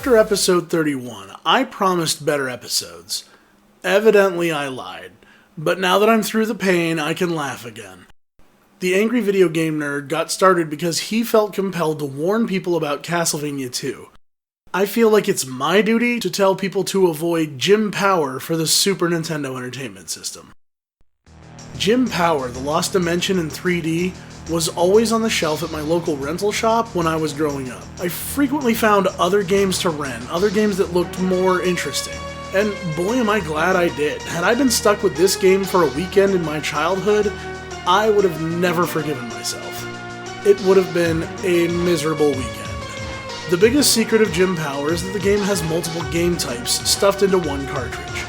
After episode 31, I promised better episodes. Evidently I lied, but now that I'm through the pain, I can laugh again. The Angry Video Game Nerd got started because he felt compelled to warn people about Castlevania 2. I feel like it's my duty to tell people to avoid Jim Power for the Super Nintendo Entertainment System. Jim Power, The Lost Dimension in 3D, was always on the shelf at my local rental shop when I was growing up. I frequently found other games to rent, other games that looked more interesting. And boy am I glad I did. Had I been stuck with this game for a weekend in my childhood, I would have never forgiven myself. It would have been a miserable weekend. The biggest secret of Jim Power is that the game has multiple game types stuffed into one cartridge.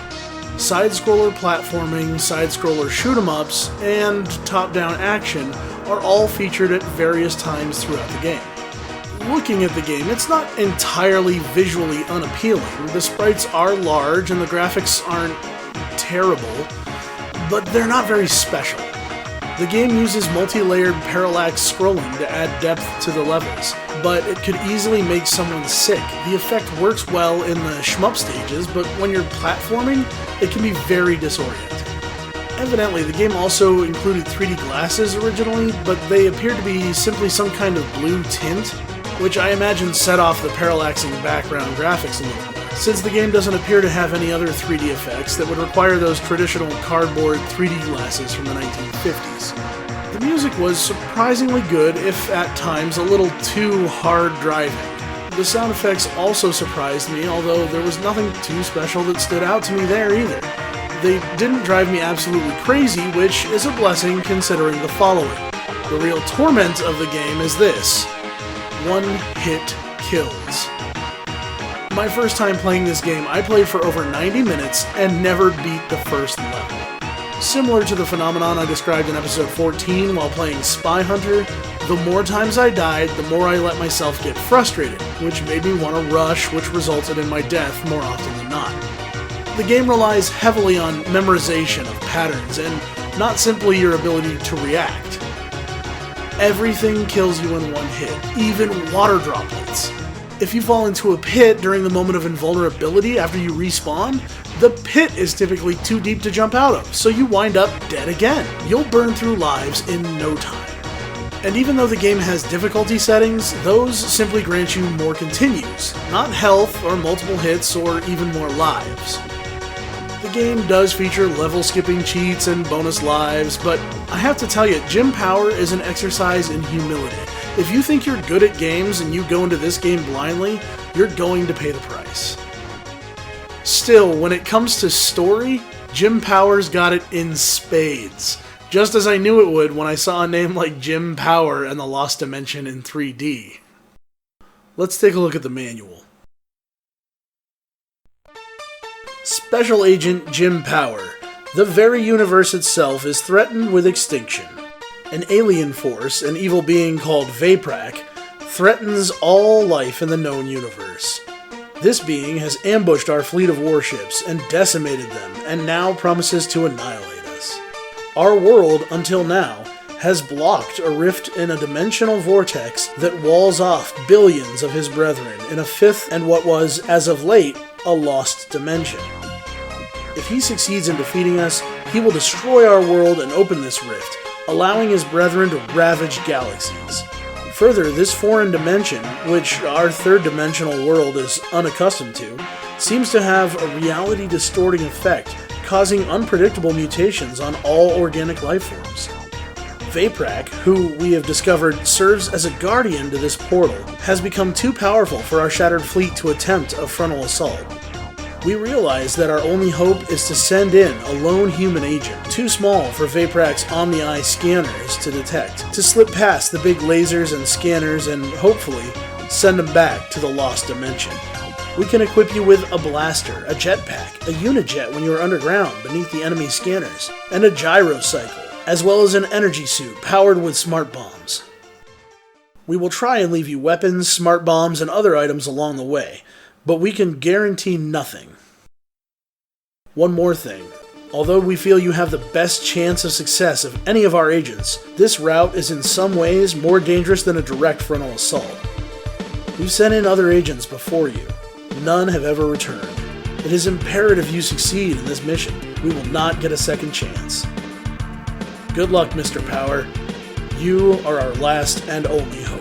Side-scroller platforming, side-scroller shoot-'em-ups, and top-down action are all featured at various times throughout the game. Looking at the game, it's not entirely visually unappealing. The sprites are large and the graphics aren't terrible, but they're not very special. The game uses multi-layered parallax scrolling to add depth to the levels, but it could easily make someone sick. The effect works well in the shmup stages, but when you're platforming, it can be very disorienting. Evidently, the game also included 3D glasses originally, but they appear to be simply some kind of blue tint, which I imagine set off the parallaxing background graphics a little more, since the game doesn't appear to have any other 3D effects that would require those traditional cardboard 3D glasses from the 1950s. The music was surprisingly good, if at times a little too hard driving. The sound effects also surprised me, although there was nothing too special that stood out to me there either. They didn't drive me absolutely crazy, which is a blessing considering the following. The real torment of the game is this: one-hit kills. My first time playing this game, I played for over 90 minutes and never beat the first level. Similar to the phenomenon I described in episode 14 while playing Spy Hunter, the more times I died, the more I let myself get frustrated, which made me want to rush, which resulted in my death more often than not. The game relies heavily on memorization of patterns and not simply your ability to react. Everything kills you in one hit, even water droplets. If you fall into a pit during the moment of invulnerability after you respawn, the pit is typically too deep to jump out of, so you wind up dead again. You'll burn through lives in no time. And even though the game has difficulty settings, those simply grant you more continues, not health or multiple hits or even more lives. The game does feature level skipping cheats and bonus lives, but I have to tell you, Jim Power is an exercise in humility. If you think you're good at games and you go into this game blindly, you're going to pay the price. Still, when it comes to story, Jim Power's got it in spades. Just as I knew it would when I saw a name like Jim Power and The Lost Dimension in 3D. Let's take a look at the manual. Special Agent Jim Power. The very universe itself is threatened with extinction. An alien force, an evil being called Vaprak, threatens all life in the known universe. This being has ambushed our fleet of warships and decimated them, and now promises to annihilate us. Our world, until now, has blocked a rift in a dimensional vortex that walls off billions of his brethren in a fifth and what was, as of late, a lost dimension. If he succeeds in defeating us, he will destroy our world and open this rift, allowing his brethren to ravage galaxies. Further, this foreign dimension, which our third-dimensional world is unaccustomed to, seems to have a reality-distorting effect, causing unpredictable mutations on all organic life forms. Vaprak, who we have discovered serves as a guardian to this portal, has become too powerful for our shattered fleet to attempt a frontal assault. We realize that our only hope is to send in a lone human agent, too small for Vaprak's Omni-Eye scanners to detect, to slip past the big lasers and scanners and, hopefully, send them back to the lost dimension. We can equip you with a blaster, a jetpack, a unijet when you are underground beneath the enemy scanners, and a gyrocycle, as well as an energy suit powered with smart bombs. We will try and leave you weapons, smart bombs, and other items along the way, but we can guarantee nothing. One more thing. Although we feel you have the best chance of success of any of our agents, this route is in some ways more dangerous than a direct frontal assault. We've sent in other agents before you. None have ever returned. It is imperative you succeed in this mission. We will not get a second chance. Good luck, Mr. Power. You are our last and only hope.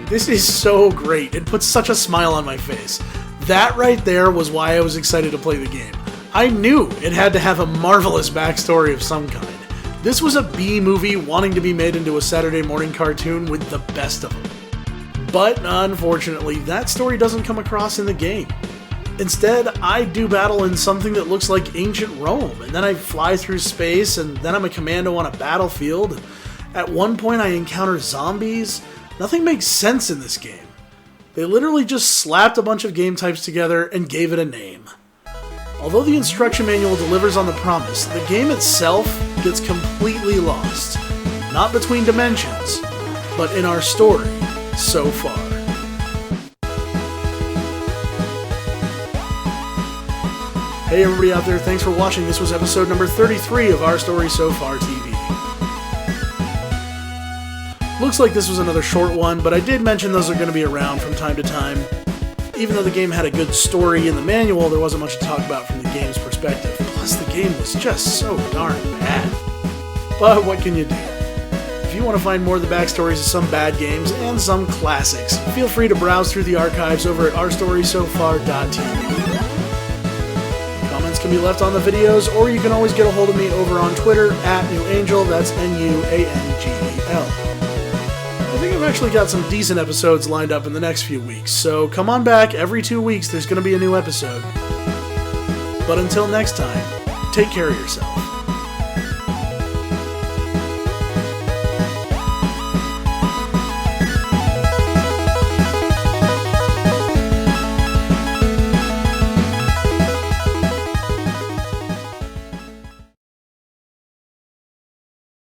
This is so great. It puts such a smile on my face. That right there was why I was excited to play the game. I knew it had to have a marvelous backstory of some kind. This was a B-movie wanting to be made into a Saturday morning cartoon with the best of them. But unfortunately, that story doesn't come across in the game. Instead, I do battle in something that looks like ancient Rome, and then I fly through space, and then I'm a commando on a battlefield. At one point I encounter zombies. Nothing makes sense in this game. They literally just slapped a bunch of game types together and gave it a name. Although the instruction manual delivers on the promise, the game itself gets completely lost. Not between dimensions, but in our story so far. Hey everybody out there, thanks for watching. This was episode number 33 of Our Story So Far TV. Looks like this was another short one, but I did mention those are going to be around from time to time. Even though the game had a good story in the manual, there wasn't much to talk about from the game's perspective. Plus, the game was just so darn bad. But what can you do? If you want to find more of the backstories of some bad games and some classics, feel free to browse through the archives over at ourstorysofar.tv. Comments can be left on the videos, or you can always get a hold of me over on Twitter at NewAngel, that's Nuangel. I think I've actually got some decent episodes lined up in the next few weeks, so come on back. Every 2 weeks there's going to be a new episode. But until next time, take care of yourself.